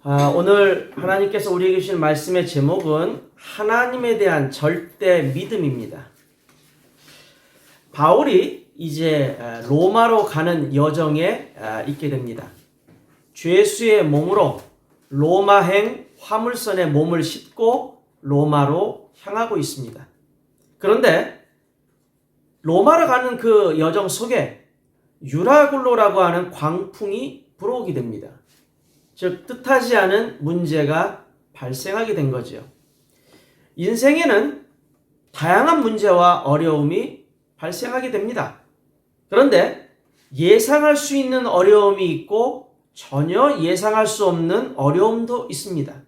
오늘 하나님께서 우리에게 주신 말씀의 제목은 하나님에 대한 절대 믿음입니다. 바울이 이제 로마로 가는 여정에 있게 됩니다. 죄수의 몸으로 로마행 화물선에 몸을 싣고 로마로 향하고 있습니다. 그런데 로마로 가는 그 여정 속에 유라굴로라고 하는 광풍이 불어오게 됩니다. 즉 뜻하지 않은 문제가 발생하게 된 거죠. 인생에는 다양한 문제와 어려움이 발생하게 됩니다. 그런데 예상할 수 있는 어려움이 있고 전혀 예상할 수 없는 어려움도 있습니다.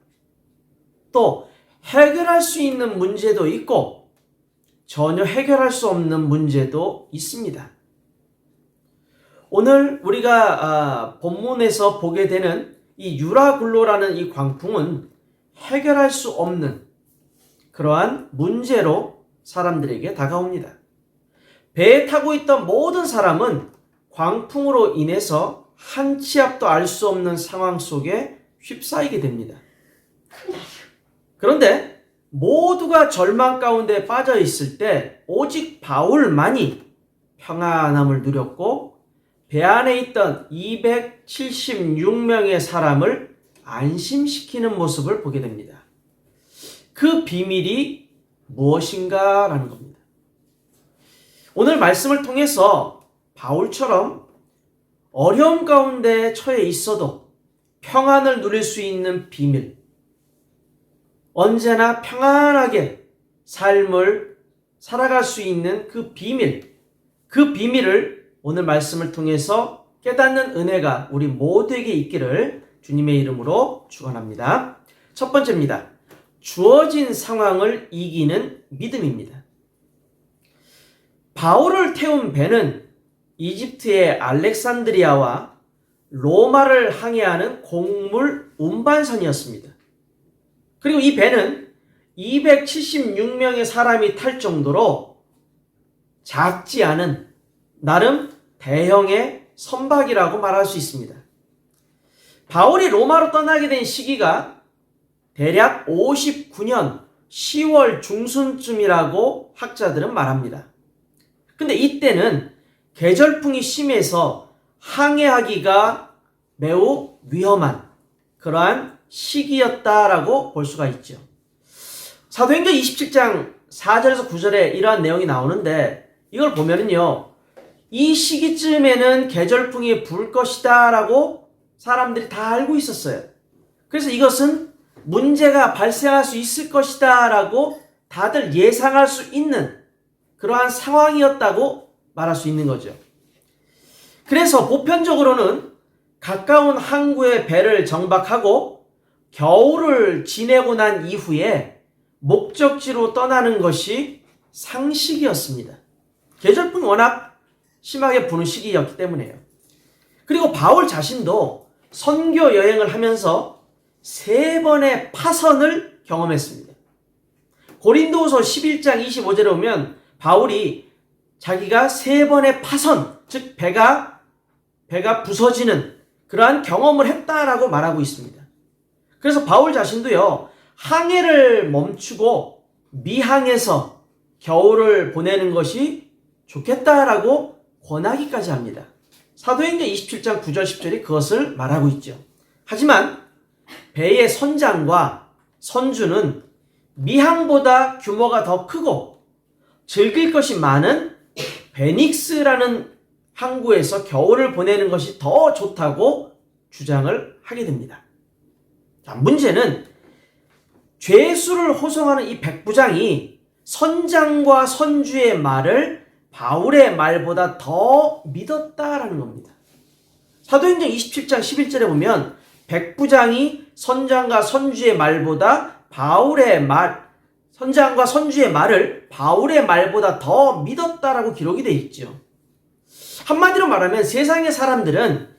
또 해결할 수 있는 문제도 있고 전혀 해결할 수 없는 문제도 있습니다. 오늘 우리가 본문에서 보게 되는 이 유라굴로라는 이 광풍은 해결할 수 없는 그러한 문제로 사람들에게 다가옵니다. 배에 타고 있던 모든 사람은 광풍으로 인해서 한 치 앞도 알 수 없는 상황 속에 휩싸이게 됩니다. 그런데 모두가 절망 가운데 빠져 있을 때 오직 바울만이 평안함을 누렸고 배 안에 있던 276명의 사람을 안심시키는 모습을 보게 됩니다. 그 비밀이 무엇인가 라는 겁니다. 오늘 말씀을 통해서 바울처럼 어려움 가운데 처해 있어도 평안을 누릴 수 있는 비밀, 언제나 평안하게 삶을 살아갈 수 있는 그 비밀을 오늘 말씀을 통해서 깨닫는 은혜가 우리 모두에게 있기를 주님의 이름으로 축원합니다. 첫 번째입니다. 주어진 상황을 이기는 믿음입니다. 바울을 태운 배는 이집트의 알렉산드리아와 로마를 항해하는 곡물 운반선이었습니다. 그리고 이 배는 276명의 사람이 탈 정도로 작지 않은 나름 대형의 선박이라고 말할 수 있습니다. 바울이 로마로 떠나게 된 시기가 대략 59년 10월 중순쯤이라고 학자들은 말합니다. 근데 이때는 계절풍이 심해서 항해하기가 매우 위험한 그러한 시기였다라고 볼 수가 있죠. 사도행전 27장 4절에서 9절에 이러한 내용이 나오는데 이걸 보면은요. 이 시기쯤에는 계절풍이 불 것이다 라고 사람들이 다 알고 있었어요. 그래서 이것은 문제가 발생할 수 있을 것이다 라고 다들 예상할 수 있는 그러한 상황이었다고 말할 수 있는 거죠. 그래서 보편적으로는 가까운 항구에 배를 정박하고 겨울을 지내고 난 이후에 목적지로 떠나는 것이 상식이었습니다. 계절풍이 워낙 심하게 부는 시기였기 때문에요. 그리고 바울 자신도 선교 여행을 하면서 3번의 파선을 경험했습니다. 고린도후서 11장 25절에 보면 바울이 자기가 3번의 파선, 즉 배가 부서지는 그러한 경험을 했다라고 말하고 있습니다. 그래서 바울 자신도요. 항해를 멈추고 미항에서 겨울을 보내는 것이 좋겠다라고 권하기까지 합니다. 사도행전 27장 9절 10절이 그것을 말하고 있죠. 하지만 배의 선장과 선주는 미항보다 규모가 더 크고 즐길 것이 많은 베닉스라는 항구에서 겨울을 보내는 것이 더 좋다고 주장을 하게 됩니다. 자, 문제는 죄수를 호송하는 이 백부장이 선장과 선주의 말을 바울의 말보다 더 믿었다라는 겁니다. 사도행전 27장 11절에 보면 백부장이 선장과 선주의 말보다 선장과 선주의 말을 바울의 말보다 더 믿었다라고 기록이 되어 있죠. 한마디로 말하면 세상의 사람들은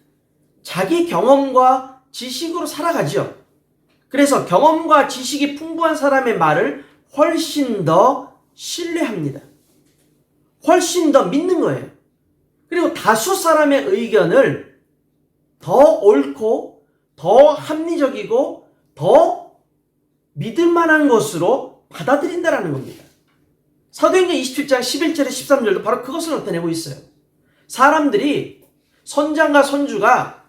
자기 경험과 지식으로 살아가죠. 그래서 경험과 지식이 풍부한 사람의 말을 훨씬 더 신뢰합니다. 훨씬 더 믿는 거예요. 그리고 다수 사람의 의견을 더 옳고 더 합리적이고 더 믿을 만한 것으로 받아들인다라는 겁니다. 사도행전 27장 11절에 13절도 바로 그것을 나타내고 있어요. 사람들이 선장과 선주가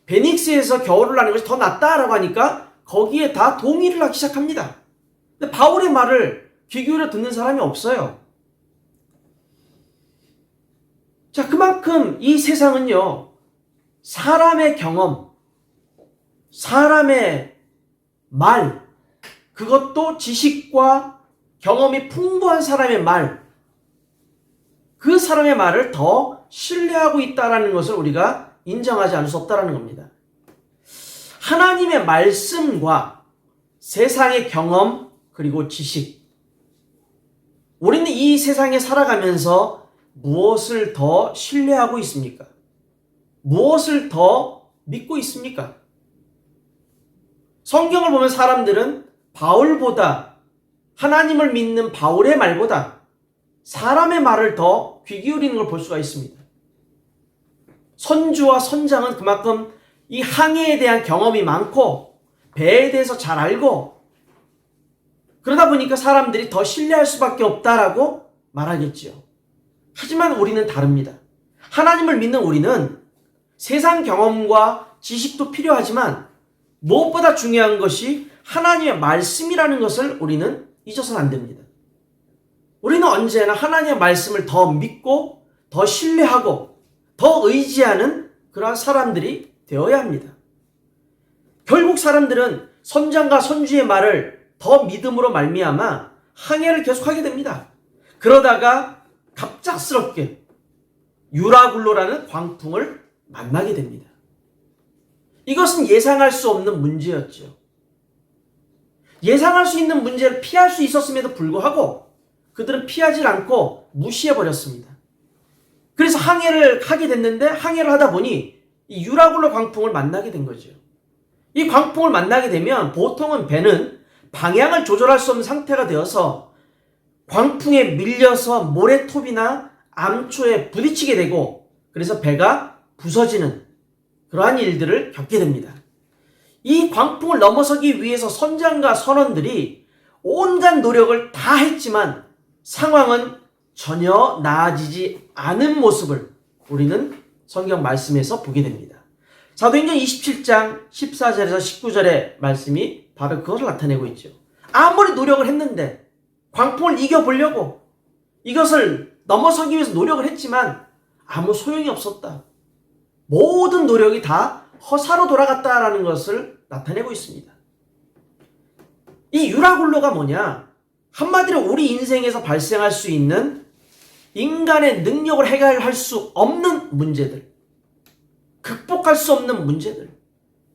베닉스에서 겨울을 나는 것이 더 낫다라고 하니까 거기에 다 동의를 하기 시작합니다. 근데 바울의 말을 귀 기울여 듣는 사람이 없어요. 자, 그만큼 이 세상은요, 사람의 경험, 사람의 말, 그것도 지식과 경험이 풍부한 사람의 말, 그 사람의 말을 더 신뢰하고 있다는 것을 우리가 인정하지 않을 수 없다는 겁니다. 하나님의 말씀과 세상의 경험 그리고 지식, 우리는 이 세상에 살아가면서 무엇을 더 신뢰하고 있습니까? 무엇을 더 믿고 있습니까? 성경을 보면 사람들은 바울보다, 하나님을 믿는 바울의 말보다 사람의 말을 더 귀 기울이는 걸 볼 수가 있습니다. 선주와 선장은 그만큼 이 항해에 대한 경험이 많고 배에 대해서 잘 알고, 그러다 보니까 사람들이 더 신뢰할 수밖에 없다라고 말하겠지요. 하지만 우리는 다릅니다. 하나님을 믿는 우리는 세상 경험과 지식도 필요하지만 무엇보다 중요한 것이 하나님의 말씀이라는 것을 우리는 잊어서는 안 됩니다. 우리는 언제나 하나님의 말씀을 더 믿고 더 신뢰하고 더 의지하는 그러한 사람들이 되어야 합니다. 결국 사람들은 선장과 선주의 말을 더 믿음으로 말미암아 항해를 계속하게 됩니다. 그러다가 갑작스럽게 유라굴로라는 광풍을 만나게 됩니다. 이것은 예상할 수 없는 문제였죠. 예상할 수 있는 문제를 피할 수 있었음에도 불구하고 그들은 피하지 않고 무시해버렸습니다. 그래서 항해를 하게 됐는데 항해를 하다 보니 이 유라굴로 광풍을 만나게 된 거죠. 이 광풍을 만나게 되면 보통은 배는 방향을 조절할 수 없는 상태가 되어서 광풍에 밀려서 모래톱이나 암초에 부딪히게 되고, 그래서 배가 부서지는 그러한 일들을 겪게 됩니다. 이 광풍을 넘어서기 위해서 선장과 선원들이 온갖 노력을 다 했지만 상황은 전혀 나아지지 않은 모습을 우리는 성경 말씀에서 보게 됩니다. 사도행전 27장 14절에서 19절의 말씀이 바로 그것을 나타내고 있죠. 아무리 노력을 했는데, 광풍을 이겨보려고 이것을 넘어서기 위해서 노력을 했지만 아무 소용이 없었다. 모든 노력이 다 허사로 돌아갔다라는 것을 나타내고 있습니다. 이 유라굴로가 뭐냐? 한마디로 우리 인생에서 발생할 수 있는 인간의 능력을 해결할 수 없는 문제들, 극복할 수 없는 문제들,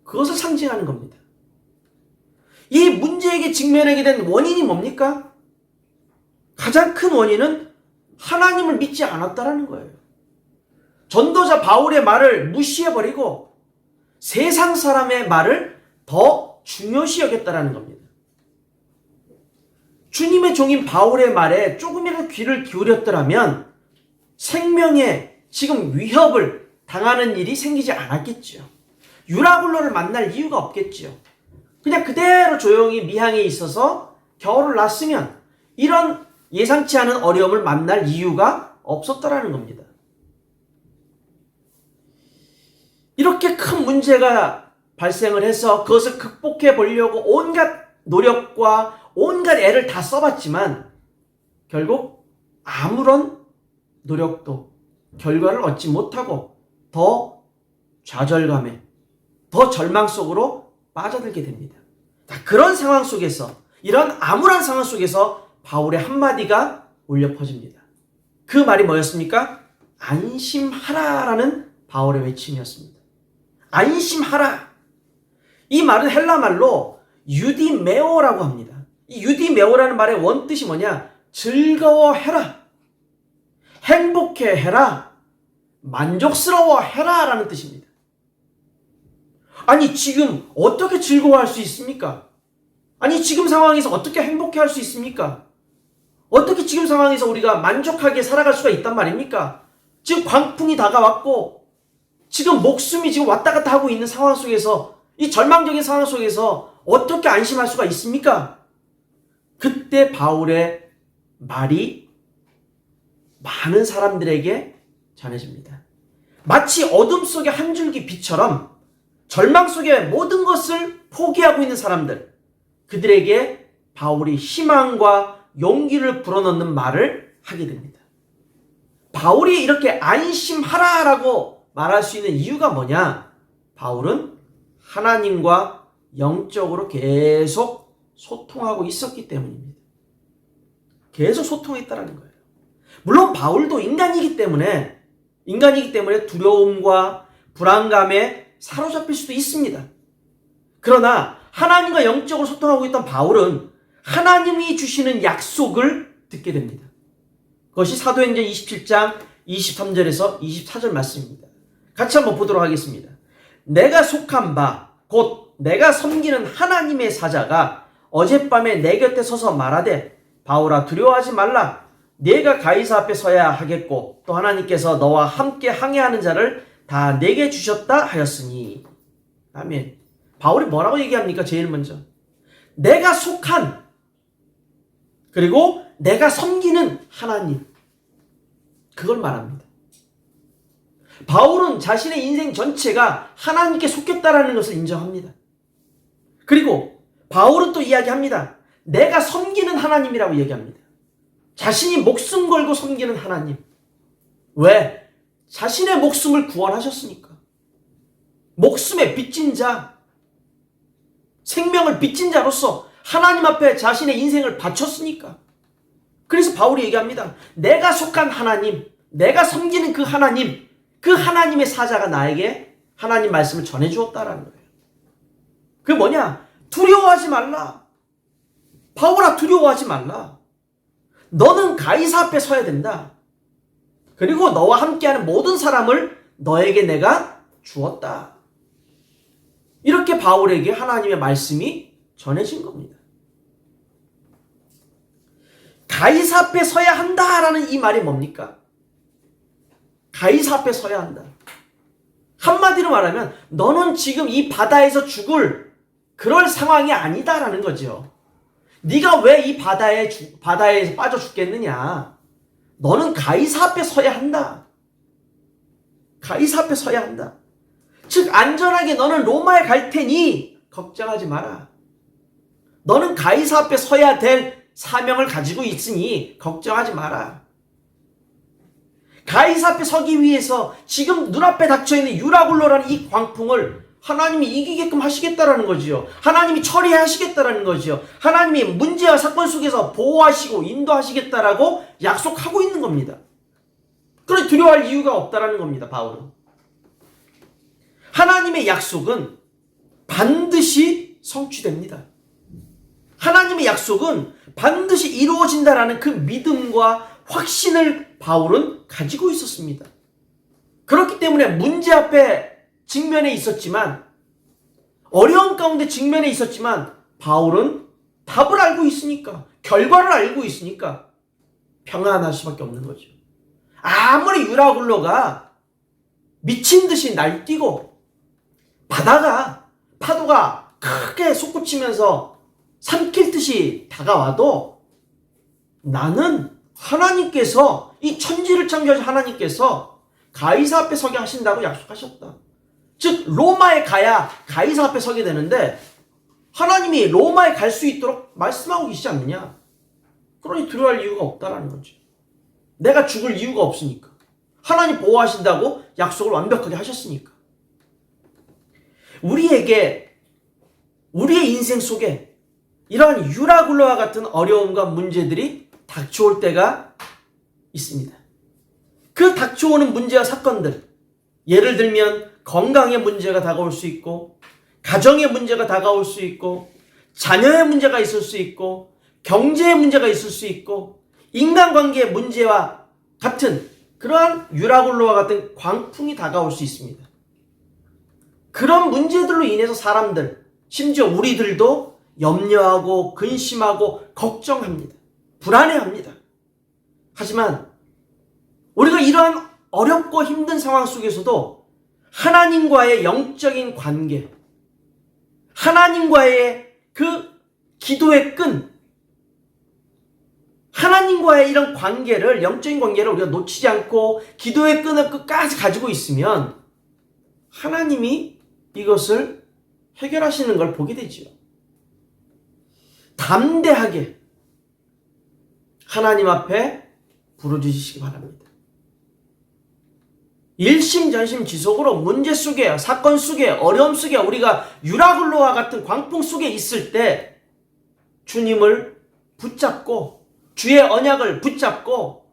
그것을 상징하는 겁니다. 이 문제에게 직면하게 된 원인이 뭡니까? 가장 큰 원인은 하나님을 믿지 않았다라는 거예요. 전도자 바울의 말을 무시해버리고 세상 사람의 말을 더 중요시 여겼다라는 겁니다. 주님의 종인 바울의 말에 조금이라도 귀를 기울였더라면 생명에 지금 위협을 당하는 일이 생기지 않았겠죠. 유라굴로를 만날 이유가 없겠죠. 그냥 그대로 조용히 미항에 있어서 겨울을 났으면 이런 예상치 않은 어려움을 만날 이유가 없었다라는 겁니다. 이렇게 큰 문제가 발생을 해서 그것을 극복해 보려고 온갖 노력과 온갖 애를 다 써봤지만 결국 아무런 노력도 결과를 얻지 못하고 더 좌절감에, 더 절망 속으로 빠져들게 됩니다. 그런 상황 속에서, 이런 암울한 상황 속에서 바울의 한마디가 울려 퍼집니다. 그 말이 뭐였습니까? 안심하라라는 바울의 외침이었습니다. 안심하라. 이 말은 헬라 말로 유디메오라고 합니다. 이 유디메오라는 말의 원뜻이 뭐냐? 즐거워해라, 행복해해라, 만족스러워해라 라는 뜻입니다. 아니 지금 어떻게 즐거워할 수 있습니까? 아니 지금 상황에서 어떻게 행복해할 수 있습니까? 어떻게 지금 상황에서 우리가 만족하게 살아갈 수가 있단 말입니까? 지금 광풍이 다가왔고 지금 목숨이 지금 왔다 갔다 하고 있는 상황 속에서 이 절망적인 상황 속에서 어떻게 안심할 수가 있습니까? 그때 바울의 말이 많은 사람들에게 전해집니다. 마치 어둠 속의 한 줄기 빛처럼 절망 속에 모든 것을 포기하고 있는 사람들, 그들에게 바울이 희망과 용기를 불어넣는 말을 하게 됩니다. 바울이 이렇게 안심하라라고 말할 수 있는 이유가 뭐냐? 바울은 하나님과 영적으로 계속 소통하고 있었기 때문입니다. 계속 소통했다라는 거예요. 물론 바울도 인간이기 때문에 두려움과 불안감에 사로잡힐 수도 있습니다. 그러나 하나님과 영적으로 소통하고 있던 바울은 하나님이 주시는 약속을 듣게 됩니다. 그것이 사도행전 27장 23절에서 24절 말씀입니다. 같이 한번 보도록 하겠습니다. 내가 속한 바 곧 내가 섬기는 하나님의 사자가 어젯밤에 내 곁에 서서 말하되 바울아 두려워하지 말라. 네가 가이사 앞에 서야 하겠고 또 하나님께서 너와 함께 항해하는 자를 다 내게 주셨다 하였으니. 아멘. 바울이 뭐라고 얘기합니까? 제일 먼저 내가 속한, 그리고 내가 섬기는 하나님, 그걸 말합니다. 바울은 자신의 인생 전체가 하나님께 속했다라는 것을 인정합니다. 그리고 바울은 또 이야기합니다. 내가 섬기는 하나님이라고 얘기합니다. 자신이 목숨 걸고 섬기는 하나님. 왜? 자신의 목숨을 구원하셨으니까. 목숨의 빚진 자, 생명을 빚진 자로서 하나님 앞에 자신의 인생을 바쳤으니까. 그래서 바울이 얘기합니다. 내가 속한 하나님, 내가 섬기는 그 하나님의 사자가 나에게 하나님 말씀을 전해주었다라는 거예요. 그게 뭐냐? 두려워하지 말라. 바울아, 두려워하지 말라. 너는 가이사 앞에 서야 된다. 그리고 너와 함께하는 모든 사람을 너에게 내가 주었다. 이렇게 바울에게 하나님의 말씀이 전해진 겁니다. 가이사 앞에 서야 한다라는 이 말이 뭡니까? 가이사 앞에 서야 한다. 한마디로 말하면 너는 지금 이 바다에서 죽을 그럴 상황이 아니다라는 거죠. 네가 왜 이 바다에서 빠져 죽겠느냐? 너는 가이사 앞에 서야 한다. 가이사 앞에 서야 한다. 즉 안전하게 너는 로마에 갈 테니 걱정하지 마라. 너는 가이사 앞에 서야 될 사명을 가지고 있으니 걱정하지 마라. 가이사 앞에 서기 위해서 지금 눈앞에 닥쳐있는 유라굴로라는 이 광풍을 하나님이 이기게끔 하시겠다라는 거지요. 하나님이 처리하시겠다라는 거지요. 하나님이 문제와 사건 속에서 보호하시고 인도하시겠다라고 약속하고 있는 겁니다. 그래 두려워할 이유가 없다라는 겁니다. 바울은. 하나님의 약속은 반드시 성취됩니다. 하나님의 약속은 반드시 이루어진다라는 그 믿음과 확신을 바울은 가지고 있었습니다. 그렇기 때문에 문제 앞에 직면해 있었지만, 어려운 가운데 직면해 있었지만 바울은 답을 알고 있으니까, 결과를 알고 있으니까 평안할 수밖에 없는 거죠. 아무리 유라굴로가 미친 듯이 날뛰고 파도가 크게 솟구치면서 삼킬 듯이 다가와도 나는 하나님께서, 이 천지를 창조하신 하나님께서 가이사 앞에 서게 하신다고 약속하셨다. 즉 로마에 가야 가이사 앞에 서게 되는데 하나님이 로마에 갈 수 있도록 말씀하고 계시지 않느냐? 그러니 두려워할 이유가 없다라는 거죠. 내가 죽을 이유가 없으니까. 하나님 보호하신다고 약속을 완벽하게 하셨으니까. 우리에게, 우리의 인생 속에 이러한 유라굴로와 같은 어려움과 문제들이 닥쳐올 때가 있습니다. 그 닥쳐오는 문제와 사건들, 예를 들면 건강의 문제가 다가올 수 있고, 가정의 문제가 다가올 수 있고, 자녀의 문제가 있을 수 있고, 경제의 문제가 있을 수 있고, 인간관계의 문제와 같은 그러한 유라굴로와 같은 광풍이 다가올 수 있습니다. 그런 문제들로 인해서 사람들, 심지어 우리들도 염려하고 근심하고 걱정합니다. 불안해합니다. 하지만 우리가 이러한 어렵고 힘든 상황 속에서도 하나님과의 영적인 관계, 하나님과의 그 기도의 끈, 하나님과의 이런 관계를, 영적인 관계를 우리가 놓치지 않고 기도의 끈을 끝까지 가지고 있으면 하나님이 이것을 해결하시는 걸 보게 되지요. 담대하게 하나님 앞에 부르짖으시기 바랍니다. 일심전심지속으로 문제 속에, 사건 속에, 어려움 속에, 우리가 유라굴로와 같은 광풍 속에 있을 때 주님을 붙잡고 주의 언약을 붙잡고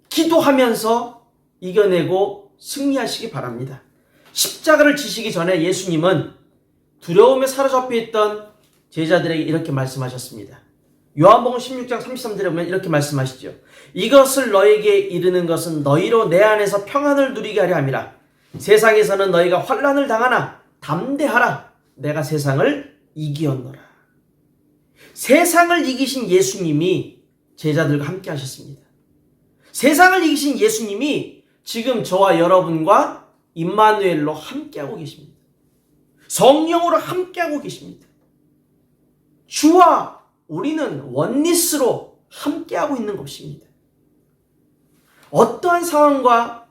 기도하면서 이겨내고 승리하시기 바랍니다. 십자가를 지시기 전에 예수님은 두려움에 사로잡혀 있던 제자들에게 이렇게 말씀하셨습니다. 요한복음 16장 33절에 보면 이렇게 말씀하시죠. 이것을 너에게 이르는 것은 너희로 내 안에서 평안을 누리게 하려 함이라. 세상에서는 너희가 환난을 당하나 담대하라. 내가 세상을 이기었노라. 세상을 이기신 예수님이 제자들과 함께 하셨습니다. 세상을 이기신 예수님이 지금 저와 여러분과 임마누엘로 함께하고 계십니다. 성령으로 함께하고 계십니다. 주와 우리는 원리스로 함께하고 있는 것입니다. 어떠한 상황과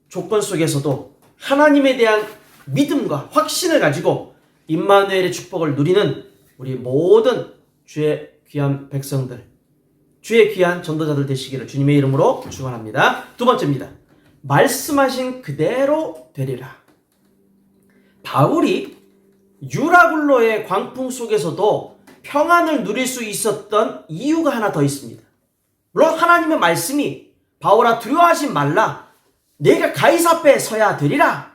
조건 속에서도 하나님에 대한 믿음과 확신을 가지고 임마누엘의 축복을 누리는 우리 모든 주의 귀한 백성들, 주의 귀한 전도자들 되시기를 주님의 이름으로 축원합니다. 두 번째입니다. 말씀하신 그대로 되리라. 바울이 유라굴로의 광풍 속에서도 평안을 누릴 수 있었던 이유가 하나 더 있습니다. 물론 하나님의 말씀이 바울아 두려워하지 말라. 내가 가이사 앞에 서야 되리라.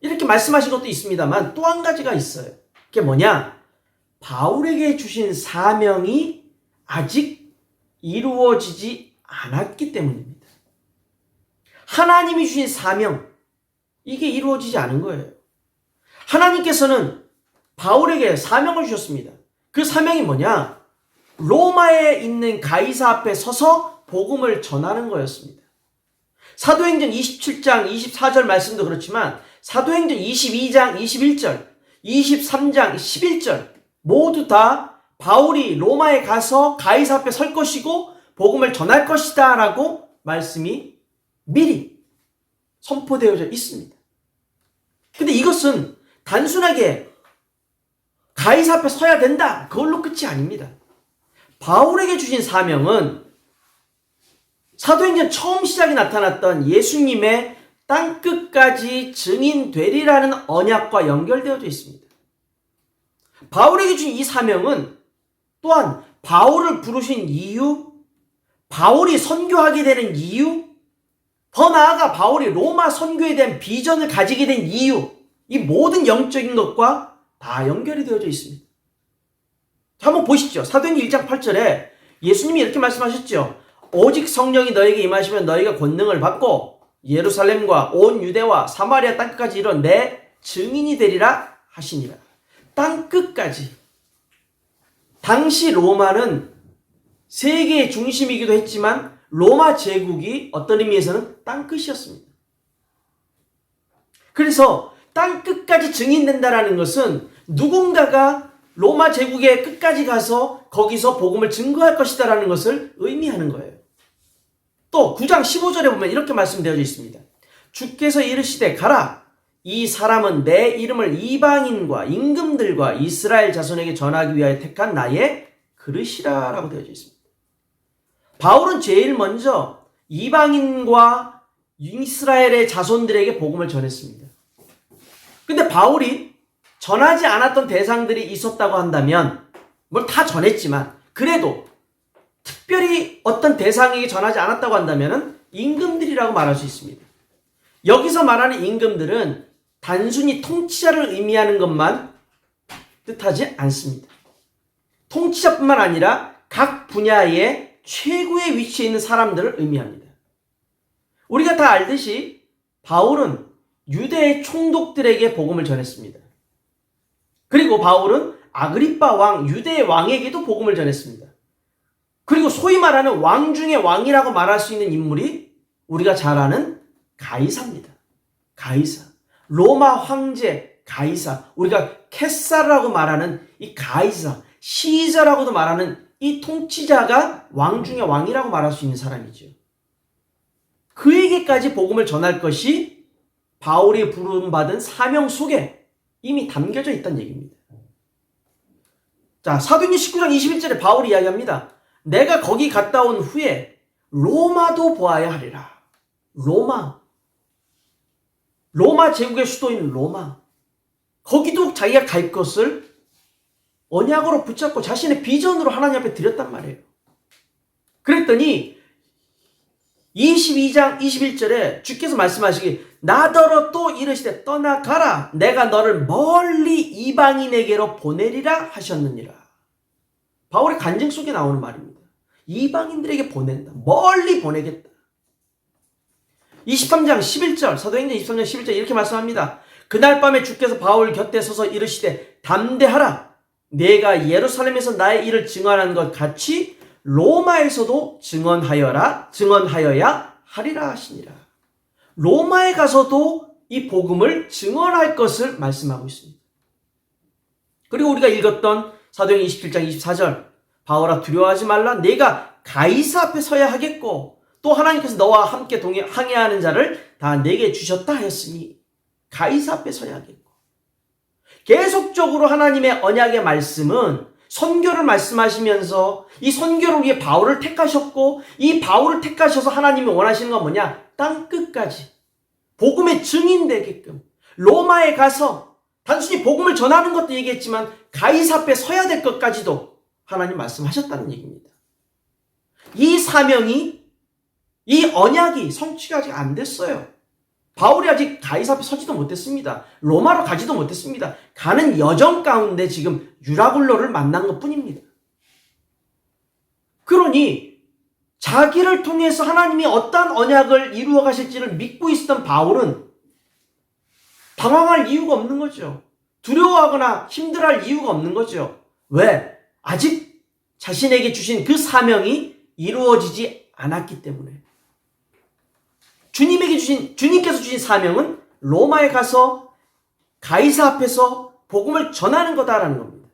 이렇게 말씀하신 것도 있습니다만 또 한 가지가 있어요. 그게 뭐냐? 바울에게 주신 사명이 아직 이루어지지 않았기 때문입니다. 하나님이 주신 사명, 이게 이루어지지 않은 거예요. 하나님께서는 바울에게 사명을 주셨습니다. 그 사명이 뭐냐? 로마에 있는 가이사 앞에 서서 복음을 전하는 거였습니다. 사도행전 27장 24절 말씀도 그렇지만 사도행전 22장 21절, 23장 11절 모두 다 바울이 로마에 가서 가이사 앞에 설 것이고 복음을 전할 것이다 라고 말씀이 미리 선포되어져 있습니다. 근데 이것은 단순하게 가이사 앞에 서야 된다, 그걸로 끝이 아닙니다. 바울에게 주신 사명은 사도행전 처음 시작이 나타났던 예수님의 땅끝까지 증인되리라는 언약과 연결되어져 있습니다. 바울에게 주신 이 사명은 또한 바울을 부르신 이유, 바울이 선교하게 되는 이유, 더 나아가 바울이 로마 선교에 대한 비전을 가지게 된 이유, 이 모든 영적인 것과 다 연결이 되어져 있습니다. 자, 한번 보시죠. 사도행전 1장 8절에 예수님이 이렇게 말씀하셨죠. 오직 성령이 너에게 임하시면 너희가 권능을 받고 예루살렘과 온 유대와 사마리아 땅끝까지 이르러 내 증인이 되리라 하시니라. 땅끝까지. 당시 로마는 세계의 중심이기도 했지만 로마 제국이 어떤 의미에서는 땅끝이었습니다. 그래서 땅끝까지 증인된다라는 것은 누군가가 로마 제국의 끝까지 가서 거기서 복음을 증거할 것이다라는 것을 의미하는 거예요. 또 9장 15절에 보면 이렇게 말씀되어져 있습니다. 주께서 이르시되 가라. 이 사람은 내 이름을 이방인과 임금들과 이스라엘 자손에게 전하기 위하여 택한 나의 그릇이라 라고 되어져 있습니다. 바울은 제일 먼저 이방인과 이스라엘의 자손들에게 복음을 전했습니다. 근데 바울이 전하지 않았던 대상들이 있었다고 한다면, 뭘 다 전했지만 그래도 특별히 어떤 대상에게 전하지 않았다고 한다면 임금들이라고 말할 수 있습니다. 여기서 말하는 임금들은 단순히 통치자를 의미하는 것만 뜻하지 않습니다. 통치자뿐만 아니라 각 분야의 최고의 위치에 있는 사람들을 의미합니다. 우리가 다 알듯이 바울은 유대의 총독들에게 복음을 전했습니다. 그리고 바울은 아그리빠 왕, 유대의 왕에게도 복음을 전했습니다. 그리고 소위 말하는 왕 중의 왕이라고 말할 수 있는 인물이 우리가 잘 아는 가이사입니다. 가이사. 로마 황제 가이사, 우리가 케사르라고 말하는 이 가이사, 시저라고도 말하는 이 통치자가 왕 중에 왕이라고 말할 수 있는 사람이죠. 그에게까지 복음을 전할 것이 바울이 부름받은 사명 속에 이미 담겨져 있다는 얘기입니다. 자, 사도행전 19장 21절에 바울이 이야기합니다. 내가 거기 갔다 온 후에 로마도 보아야 하리라. 로마 제국의 수도인 로마. 거기도 자기가 갈 것을 언약으로 붙잡고 자신의 비전으로 하나님 앞에 드렸단 말이에요. 그랬더니 22장 21절에 주께서 말씀하시기 나더러 또 이르시되 떠나가라 내가 너를 멀리 이방인에게로 보내리라 하셨느니라. 바울의 간증 속에 나오는 말입니다. 이방인들에게 보낸다. 멀리 보내겠다. 23장 11절 사도행전 23장 11절 이렇게 말씀합니다. 그날 밤에 주께서 바울 곁에 서서 이르시되 담대하라. 내가 예루살렘에서 나의 일을 증언하는 것 같이 로마에서도 증언하여야 하리라 하시니라. 로마에 가서도 이 복음을 증언할 것을 말씀하고 있습니다. 그리고 우리가 읽었던 사도행전 27장 24절 바울아 두려워하지 말라. 내가 가이사 앞에 서야 하겠고 또 하나님께서 너와 함께 항해하는 자를 다 내게 주셨다 하였으니 가이사 앞에 서야 하겠고. 계속적으로 하나님의 언약의 말씀은 선교를 말씀하시면서 이 선교를 위해 바울을 택하셨고 이 바울을 택하셔서 하나님이 원하시는 건 뭐냐? 땅끝까지 복음의 증인되게끔 로마에 가서 단순히 복음을 전하는 것도 얘기했지만 가이사 앞에 서야 될 것까지도 하나님 말씀하셨다는 얘기입니다. 이 사명이 이 언약이 성취가 아직 안 됐어요. 바울이 아직 가이사 앞에 서지도 못했습니다. 로마로 가지도 못했습니다. 가는 여정 가운데 지금 유라굴로를 만난 것뿐입니다. 그러니 자기를 통해서 하나님이 어떤 언약을 이루어 가실지를 믿고 있었던 바울은 당황할 이유가 없는 거죠. 두려워하거나 힘들어할 이유가 없는 거죠. 왜? 아직 자신에게 주신 그 사명이 이루어지지 않았기 때문에. 주님께서 주신 사명은 로마에 가서 가이사 앞에서 복음을 전하는 거다라는 겁니다.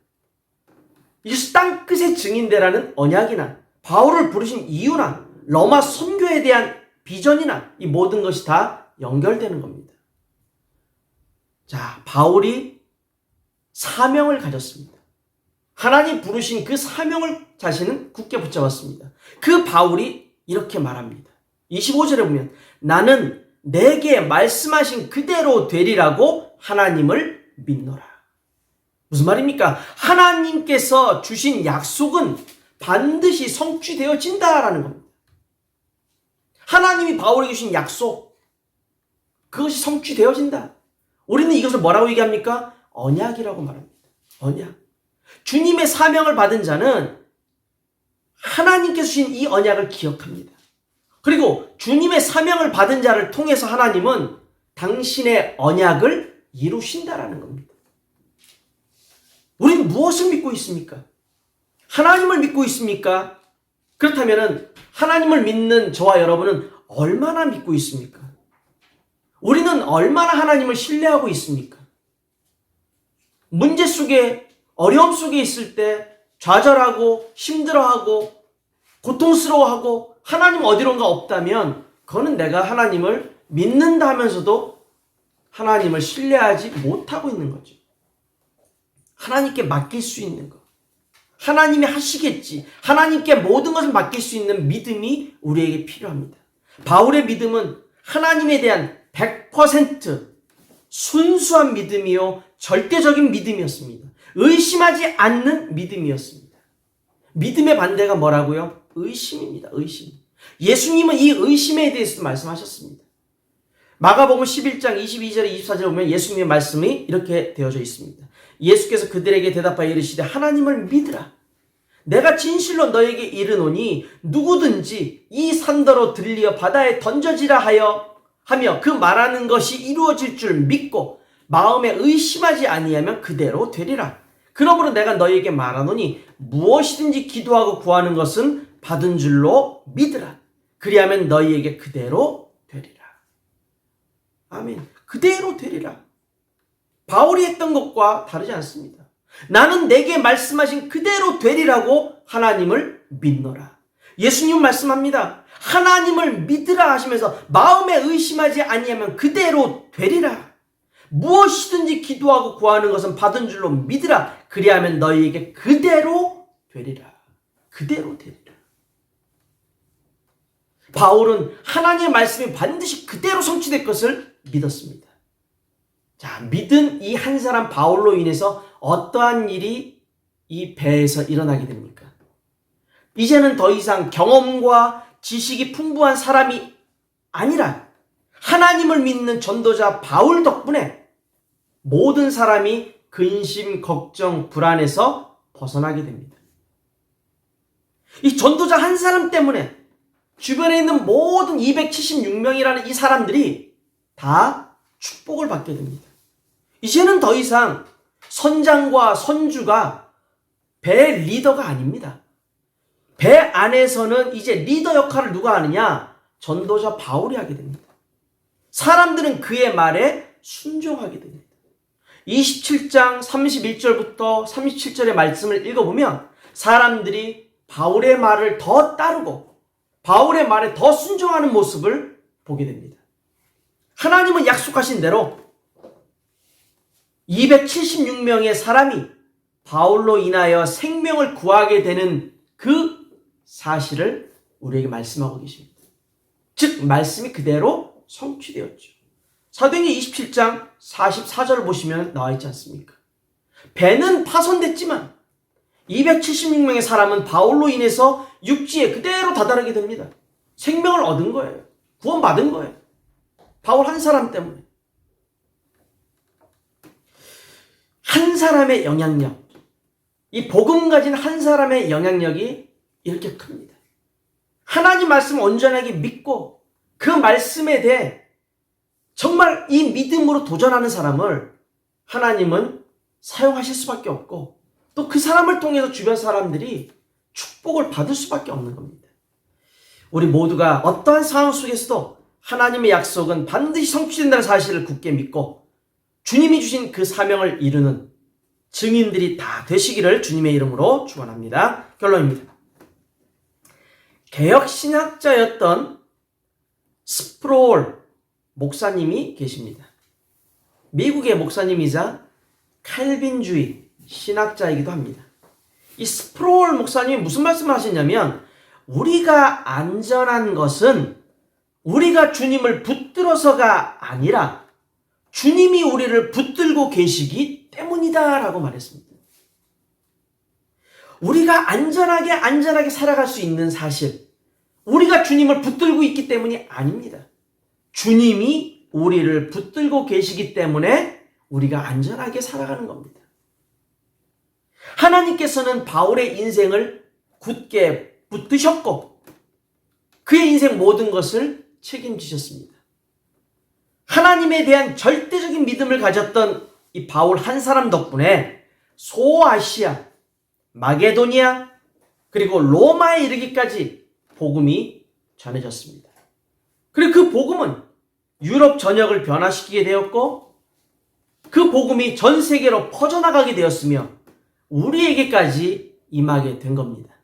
이것이 땅끝의 증인되라는 언약이나 바울을 부르신 이유나 로마 선교에 대한 비전이나 이 모든 것이 다 연결되는 겁니다. 자, 바울이 사명을 가졌습니다. 하나님 부르신 그 사명을 자신은 굳게 붙잡았습니다. 그 바울이 이렇게 말합니다. 25절에 보면 나는 내게 말씀하신 그대로 되리라고 하나님을 믿노라. 무슨 말입니까? 하나님께서 주신 약속은 반드시 성취되어진다라는 겁니다. 하나님이 바울에게 주신 약속, 그것이 성취되어진다. 우리는 이것을 뭐라고 얘기합니까? 언약이라고 말합니다. 언약. 주님의 사명을 받은 자는 하나님께서 주신 이 언약을 기억합니다. 그리고 주님의 사명을 받은 자를 통해서 하나님은 당신의 언약을 이루신다라는 겁니다. 우리는 무엇을 믿고 있습니까? 하나님을 믿고 있습니까? 그렇다면 하나님을 믿는 저와 여러분은 얼마나 믿고 있습니까? 우리는 얼마나 하나님을 신뢰하고 있습니까? 문제 속에 어려움 속에 있을 때 좌절하고 힘들어하고 고통스러워하고 하나님 어디론가 없다면 그거는 내가 하나님을 믿는다 하면서도 하나님을 신뢰하지 못하고 있는 거죠. 하나님께 맡길 수 있는 것. 하나님이 하시겠지. 하나님께 모든 것을 맡길 수 있는 믿음이 우리에게 필요합니다. 바울의 믿음은 하나님에 대한 100% 순수한 믿음이요 절대적인 믿음이었습니다. 의심하지 않는 믿음이었습니다. 믿음의 반대가 뭐라고요? 의심입니다. 의심. 예수님은 이 의심에 대해서 말씀하셨습니다. 마가복음 11장 22절에 24절에 보면 예수님의 말씀이 이렇게 되어져 있습니다. 예수께서 그들에게 대답하여 이르시되 하나님을 믿으라. 내가 진실로 너에게 이르노니 누구든지 이 산더러 들리어 바다에 던져지라 하며 그 말하는 것이 이루어질 줄 믿고 마음에 의심하지 아니하면 그대로 되리라. 그러므로 내가 너희에게 말하노니 무엇이든지 기도하고 구하는 것은 받은 줄로 믿으라. 그리하면 너희에게 그대로 되리라. 아멘. 그대로 되리라. 바울이 했던 것과 다르지 않습니다. 나는 내게 말씀하신 그대로 되리라고 하나님을 믿노라. 예수님 말씀합니다. 하나님을 믿으라 하시면서 마음에 의심하지 아니하면 그대로 되리라. 무엇이든지 기도하고 구하는 것은 받은 줄로 믿으라. 그리하면 너희에게 그대로 되리라. 그대로 되리라. 바울은 하나님의 말씀이 반드시 그대로 성취될 것을 믿었습니다. 자, 믿은 이 한 사람 바울로 인해서 어떠한 일이 이 배에서 일어나게 됩니까? 이제는 더 이상 경험과 지식이 풍부한 사람이 아니라 하나님을 믿는 전도자 바울 덕분에 모든 사람이 근심, 걱정, 불안에서 벗어나게 됩니다. 이 전도자 한 사람 때문에 주변에 있는 모든 276명이라는 이 사람들이 다 축복을 받게 됩니다. 이제는 더 이상 선장과 선주가 배의 리더가 아닙니다. 배 안에서는 이제 리더 역할을 누가 하느냐? 전도자 바울이 하게 됩니다. 사람들은 그의 말에 순종하게 됩니다. 27장 31절부터 37절의 말씀을 읽어보면 사람들이 바울의 말을 더 따르고 바울의 말에 더 순종하는 모습을 보게 됩니다. 하나님은 약속하신 대로 276명의 사람이 바울로 인하여 생명을 구하게 되는 그 사실을 우리에게 말씀하고 계십니다. 즉 말씀이 그대로 성취되었죠. 사도행전 27장 44절을 보시면 나와 있지 않습니까? 배는 파손됐지만 276명의 사람은 바울로 인해서 육지에 그대로 다다르게 됩니다. 생명을 얻은 거예요. 구원받은 거예요. 바울 한 사람 때문에. 한 사람의 영향력, 이 복음 가진 한 사람의 영향력이 이렇게 큽니다. 하나님 말씀을 온전하게 믿고 그 말씀에 대해 정말 이 믿음으로 도전하는 사람을 하나님은 사용하실 수밖에 없고 또 그 사람을 통해서 주변 사람들이 축복을 받을 수밖에 없는 겁니다. 우리 모두가 어떠한 상황 속에서도 하나님의 약속은 반드시 성취된다는 사실을 굳게 믿고 주님이 주신 그 사명을 이루는 증인들이 다 되시기를 주님의 이름으로 축원합니다. 결론입니다. 개혁신학자였던 스프롤 목사님이 계십니다. 미국의 목사님이자 칼빈주의 신학자이기도 합니다. 이 스프롤 목사님이 무슨 말씀을 하셨냐면 우리가 안전한 것은 우리가 주님을 붙들어서가 아니라 주님이 우리를 붙들고 계시기 때문이다 라고 말했습니다. 우리가 안전하게 살아갈 수 있는 사실, 우리가 주님을 붙들고 있기 때문이 아닙니다. 주님이 우리를 붙들고 계시기 때문에 우리가 안전하게 살아가는 겁니다. 하나님께서는 바울의 인생을 굳게 붙드셨고 그의 인생 모든 것을 책임지셨습니다. 하나님에 대한 절대적인 믿음을 가졌던 이 바울 한 사람 덕분에 소아시아, 마게도니아, 그리고 로마에 이르기까지 복음이 전해졌습니다. 그리고 그 복음은 유럽 전역을 변화시키게 되었고 그 복음이 전 세계로 퍼져나가게 되었으며 우리에게까지 임하게 된 겁니다.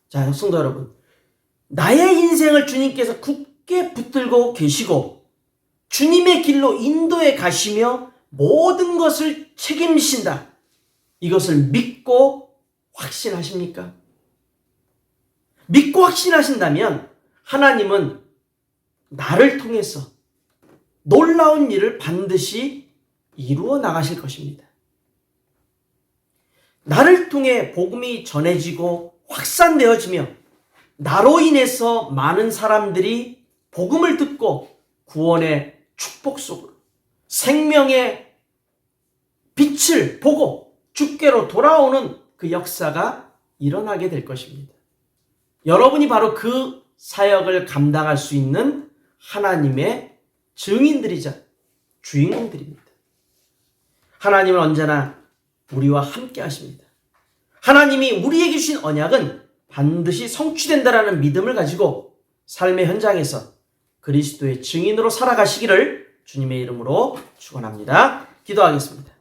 자, 성도 여러분, 나의 인생을 주님께서 굳게 붙들고 계시고 주님의 길로 인도해 가시며 모든 것을 책임지신다. 이것을 믿고 확신하십니까? 믿고 확신하신다면 하나님은 나를 통해서 놀라운 일을 반드시 이루어 나가실 것입니다. 나를 통해 복음이 전해지고 확산되어지며 나로 인해서 많은 사람들이 복음을 듣고 구원의 축복 속으로 생명의 빛을 보고 주께로 돌아오는 그 역사가 일어나게 될 것입니다. 여러분이 바로 그 사역을 감당할 수 있는 하나님의 증인들이자 주인공들입니다. 하나님은 언제나 우리와 함께 하십니다. 하나님이 우리에게 주신 언약은 반드시 성취된다라는 믿음을 가지고 삶의 현장에서 그리스도의 증인으로 살아가시기를 주님의 이름으로 축원합니다. 기도하겠습니다.